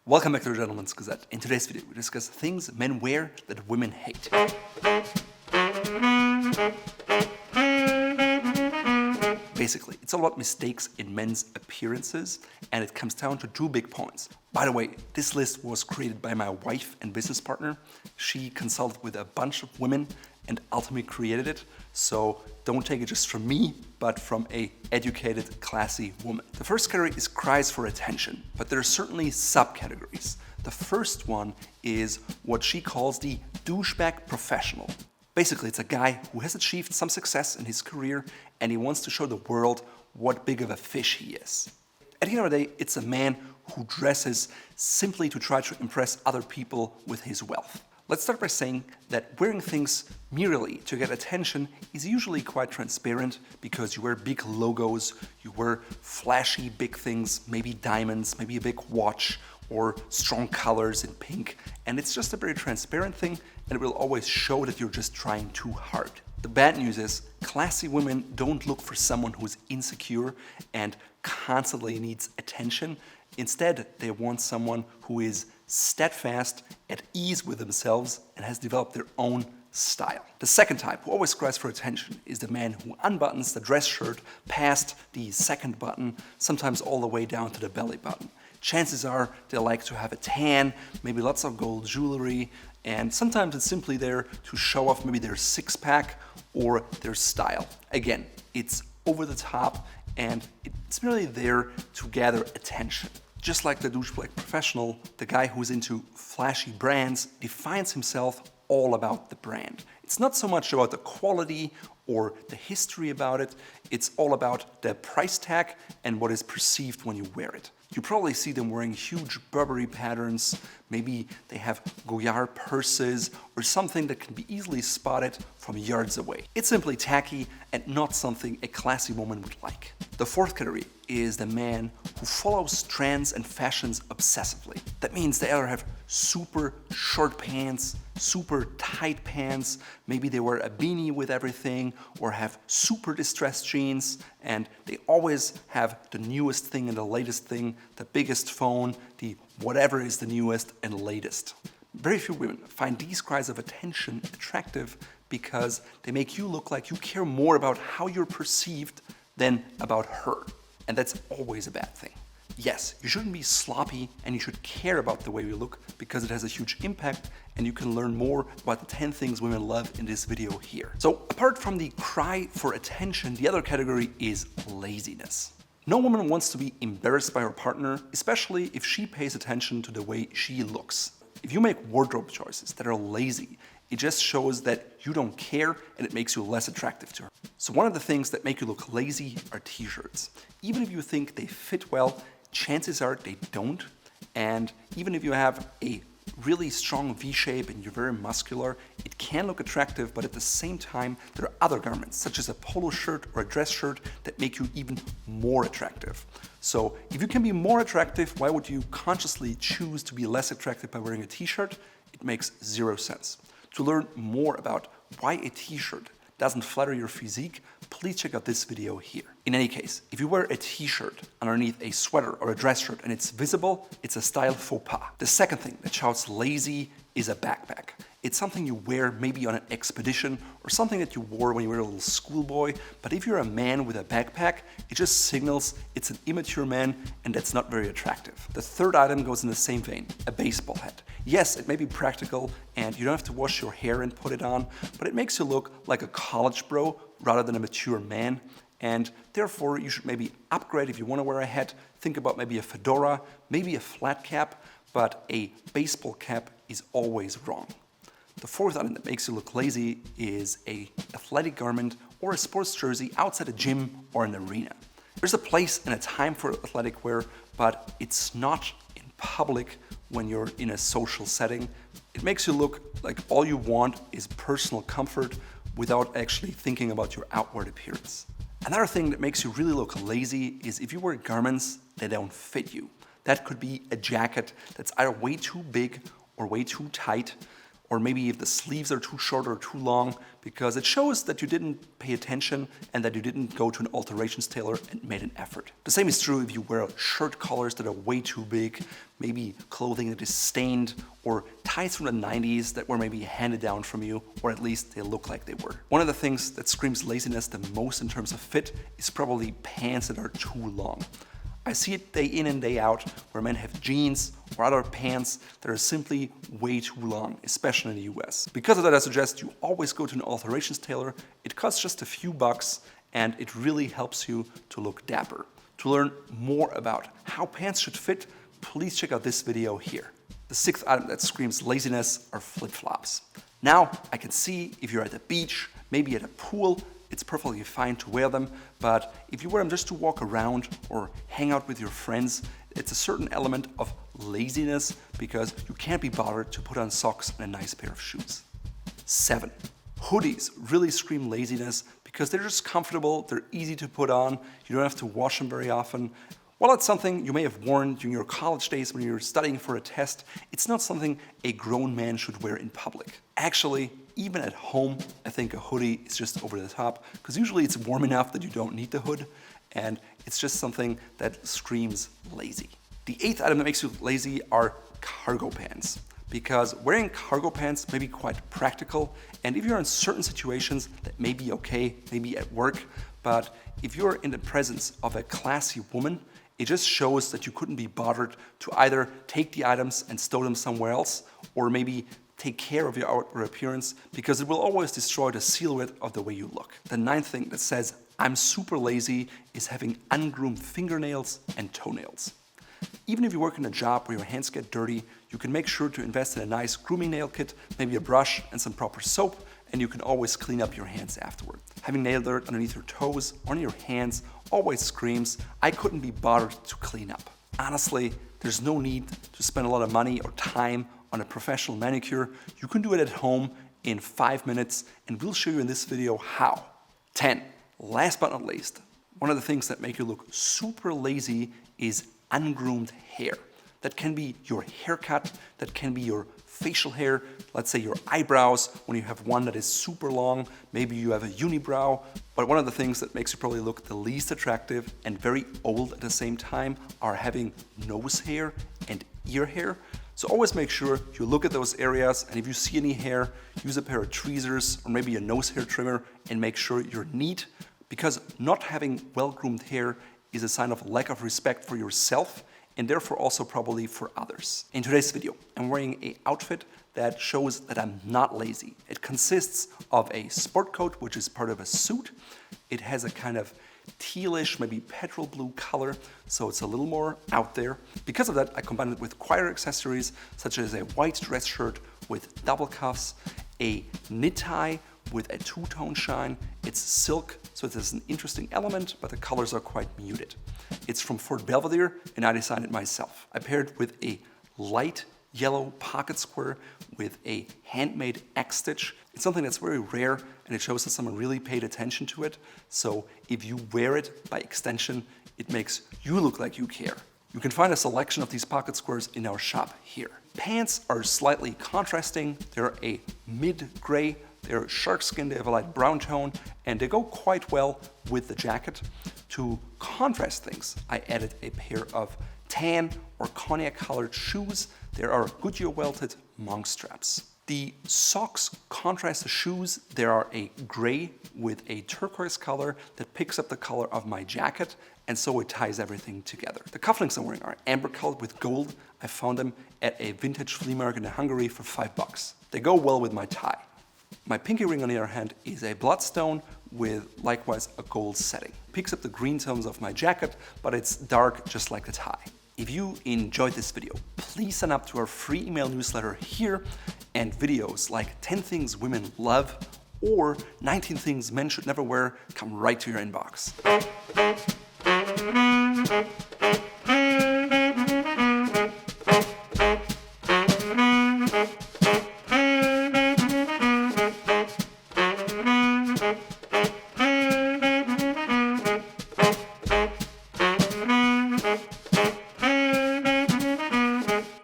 Welcome back to the Gentleman's Gazette. In today's video, we discuss things men wear that women hate. Basically, it's all about mistakes in men's appearances, and it comes down to two big points. By the way, this list was created by my wife and business partner. She consulted with a bunch of women and ultimately created it, so don't take it just from me, but from a educated, classy woman. The first category is cries for attention, but there are certainly subcategories. The first one is what she calls the douchebag professional. Basically, it's a guy who has achieved some success in his career and he wants to show the world what big of a fish he is. At the end of the day, it's a man who dresses simply to try to impress other people with his wealth. Let's start by saying that wearing things merely to get attention is usually quite transparent because you wear big logos, you wear flashy big things, maybe diamonds, maybe a big watch, or strong colors in pink, and it's just a very transparent thing and it will always show that you're just trying too hard. The bad news is classy women don't look for someone who's insecure and constantly needs attention. Instead, they want someone who is steadfast, at ease with themselves, and has developed their own style. The second type, who always cries for attention, is the man who unbuttons the dress shirt past the second button, sometimes all the way down to the belly button. Chances are they like to have a tan, maybe lots of gold jewelry, and sometimes it's simply there to show off maybe their six-pack or their style. Again, it's over the top and it's merely there to gather attention. Just like the douchebag professional, the guy who's into flashy brands defines himself all about the brand. It's not so much about the quality or the history about it, it's all about the price tag and what is perceived when you wear it. You probably see them wearing huge Burberry patterns, maybe they have Goyard purses or something that can be easily spotted from yards away. It's simply tacky and not something a classy woman would like. The fourth category is the man who follows trends and fashions obsessively. That means they either have super short pants, super tight pants, maybe they wear a beanie with everything, or have super distressed jeans, and they always have the newest thing and the latest thing, the biggest phone, the whatever is the newest and latest. Very few women find these cries of attention attractive because they make you look like you care more about how you're perceived than about her. And that's always a bad thing. Yes, you shouldn't be sloppy and you should care about the way you look because it has a huge impact, and you can learn more about the 10 things women love in this video here. So apart from the cry for attention, the other category is laziness. No woman wants to be embarrassed by her partner, especially if she pays attention to the way she looks. If you make wardrobe choices that are lazy, it just shows that you don't care and it makes you less attractive to her. So one of the things that make you look lazy are t-shirts. Even if you think they fit well, chances are they don't. And even if you have a really strong V-shape and you're very muscular, it can look attractive, but at the same time, there are other garments, such as a polo shirt or a dress shirt, that make you even more attractive. So if you can be more attractive, why would you consciously choose to be less attractive by wearing a t-shirt? It makes zero sense. To learn more about why a t-shirt doesn't flatter your physique, please check out this video here. In any case, if you wear a t-shirt underneath a sweater or a dress shirt and it's visible, it's a style faux pas. The second thing that shouts lazy is a backpack. It's something you wear maybe on an expedition or something that you wore when you were a little schoolboy, but if you're a man with a backpack, it just signals it's an immature man and that's not very attractive. The third item goes in the same vein, a baseball hat. Yes, it may be practical and you don't have to wash your hair and put it on, but it makes you look like a college bro rather than a mature man. And therefore, you should maybe upgrade if you want to wear a hat. Think about maybe a fedora, maybe a flat cap, but a baseball cap is always wrong. The fourth item that makes you look lazy is an athletic garment or a sports jersey outside a gym or an arena. There's a place and a time for athletic wear, but it's not in public when you're in a social setting. It makes you look like all you want is personal comfort without actually thinking about your outward appearance. Another thing that makes you really look lazy is if you wear garments that don't fit you. That could be a jacket that's either way too big or way too tight, or maybe if the sleeves are too short or too long, because it shows that you didn't pay attention and that you didn't go to an alterations tailor and made an effort. The same is true if you wear shirt collars that are way too big, maybe clothing that is stained, or ties from the 90s that were maybe handed down from you, or at least they look like they were. One of the things that screams laziness the most in terms of fit is probably pants that are too long. I see it day in and day out where men have jeans or other pants that are simply way too long, especially in the US. Because of that, I suggest you always go to an alterations tailor. It costs just a few bucks and it really helps you to look dapper. To learn more about how pants should fit, please check out this video here. The sixth item that screams laziness are flip-flops. Now I can see if you're at the beach, maybe at a pool, it's perfectly fine to wear them, but if you wear them just to walk around or hang out with your friends, it's a certain element of laziness because you can't be bothered to put on socks and a nice pair of shoes. 7. Hoodies really scream laziness because they're just comfortable, they're easy to put on, you don't have to wash them very often. While it's something you may have worn during your college days when you're studying for a test, it's not something a grown man should wear in public. Actually, even at home, I think a hoodie is just over the top, because usually it's warm enough that you don't need the hood, and it's just something that screams lazy. The 8th item that makes you lazy are cargo pants, because wearing cargo pants may be quite practical, and if you're in certain situations, that may be okay, maybe at work, but if you're in the presence of a classy woman, it just shows that you couldn't be bothered to either take the items and stow them somewhere else, or maybe take care of your outward appearance, because it will always destroy the silhouette of the way you look. The 9th thing that says, I'm super lazy, is having ungroomed fingernails and toenails. Even if you work in a job where your hands get dirty, you can make sure to invest in a nice grooming nail kit, maybe a brush and some proper soap, and you can always clean up your hands afterward. Having nail dirt underneath your toes or on your hands always screams, I couldn't be bothered to clean up. Honestly, there's no need to spend a lot of money or time on a professional manicure. You can do it at home in 5 minutes, and we'll show you in this video how. 10. Last but not least, one of the things that make you look super lazy is ungroomed hair. That can be your haircut, that can be your facial hair, let's say your eyebrows, when you have one that is super long, maybe you have a unibrow. But one of the things that makes you probably look the least attractive and very old at the same time are having nose hair and ear hair. So always make sure you look at those areas, and if you see any hair, use a pair of tweezers or maybe a nose hair trimmer and make sure you're neat, because not having well-groomed hair is a sign of lack of respect for yourself and therefore also probably for others. In today's video, I'm wearing an outfit that shows that I'm not lazy. It consists of a sport coat, which is part of a suit. It has a kind of tealish, maybe petrol blue color, so it's a little more out there. Because of that, I combined it with quieter accessories, such as a white dress shirt with double cuffs, a knit tie with a two-tone shine. It's silk, so it has an interesting element, but the colors are quite muted. It's from Fort Belvedere, and I designed it myself. I paired it with a light yellow pocket square with a handmade X stitch. It's something that's very rare, and it shows that someone really paid attention to it. So if you wear it, by extension, it makes you look like you care. You can find a selection of these pocket squares in our shop here. Pants are slightly contrasting. They're a mid-gray, they're shark skin, they have a light brown tone, and they go quite well with the jacket. To contrast things, I added a pair of tan or cognac colored shoes. There are Goodyear welted monk straps. The socks contrast the shoes. There are a gray with a turquoise color that picks up the color of my jacket, and so it ties everything together. The cufflinks I'm wearing are amber colored with gold. I found them at a vintage flea market in Hungary for $5. They go well with my tie. My pinky ring, on the other hand, is a bloodstone with likewise a gold setting. It picks up the green tones of my jacket, but it's dark just like the tie. If you enjoyed this video, please sign up to our free email newsletter here, and videos like 10 things women love or 19 things men should never wear come right to your inbox.